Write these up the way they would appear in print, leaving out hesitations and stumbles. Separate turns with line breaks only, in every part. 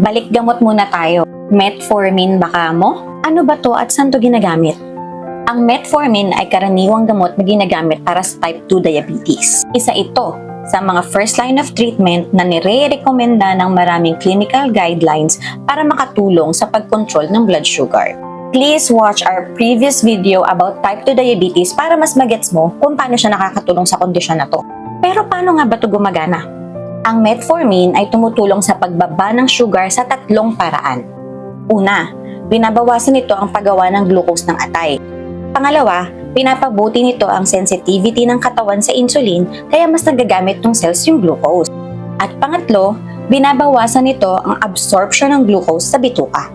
Balik gamot muna tayo. Metformin baka mo? Ano ba to at saan to ginagamit? Ang metformin ay karaniwang gamot na ginagamit para sa type 2 diabetes. Isa ito sa mga first line of treatment na nire-rekomenda ng maraming clinical guidelines para makatulong sa pagkontrol ng blood sugar. Please watch our previous video about type 2 diabetes para mas magets mo kung paano siya nakakatulong sa kondisyon na to. Pero paano nga ba ito gumagana? Ang metformin ay tumutulong sa pagbaba ng sugar sa tatlong paraan. Una, binabawasan nito ang paggawa ng glucose ng atay. Pangalawa, pinapabuti nito ang sensitivity ng katawan sa insulin kaya mas nagagamit ng cells yung glucose. At pangatlo, binabawasan nito ang absorption ng glucose sa bituka.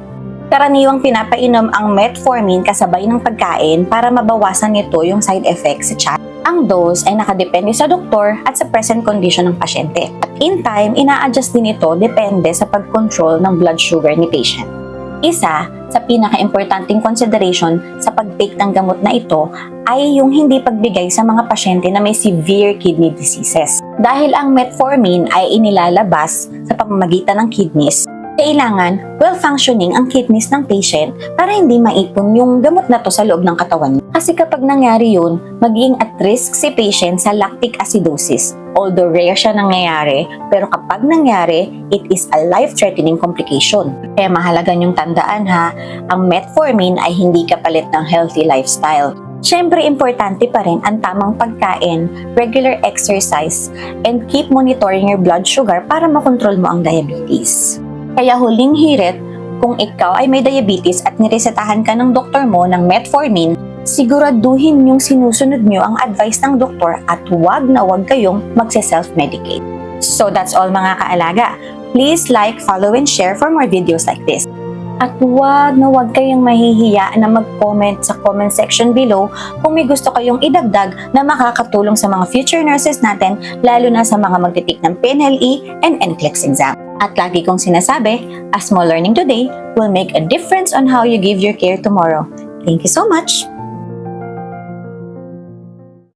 Karaniwang pinapainom ang metformin kasabay ng pagkain para mabawasan nito yung side effects sa tiyan. Ang dose ay nakadepende sa doktor at sa present condition ng pasyente. At in time, ina-adjust din ito depende sa pag-control ng blood sugar ni patient. Isa sa pinaka-importanting consideration sa pag-take ng gamot na ito ay yung hindi pagbigay sa mga pasyente na may severe kidney diseases. Dahil ang metformin ay inilalabas sa pamamagitan ng kidneys, kailangan well-functioning ang kidneys ng patient para hindi maipon yung gamot na to sa loob ng katawan niya. Kasi kapag nangyari yun, magiging at risk si patient sa lactic acidosis. Although rare siya nangyayari, pero kapag nangyari, it is a life-threatening complication. Kaya mahalaga niyong tandaan ha, ang metformin ay hindi kapalit ng healthy lifestyle. Siyempre, importante pa rin ang tamang pagkain, regular exercise, and keep monitoring your blood sugar para makontrol mo ang diabetes. Kaya huling hirit, kung ikaw ay may diabetes at niresetahan ka ng doktor mo ng metformin, siguraduhin yung sinusunod nyo ang advice ng doktor at huwag na huwag kayong magse-self-medicate. So that's all mga kaalaga. Please like, follow, and share for more videos like this. At huwag na huwag kayong mahihiya na mag-comment sa comment section below kung may gusto kayong idagdag na makakatulong sa mga future nurses natin, lalo na sa mga magtitik ng PNLE and NCLEX exam. At lagi kong sinasabi, a small learning today will make a difference on how you give your care tomorrow. Thank you so much!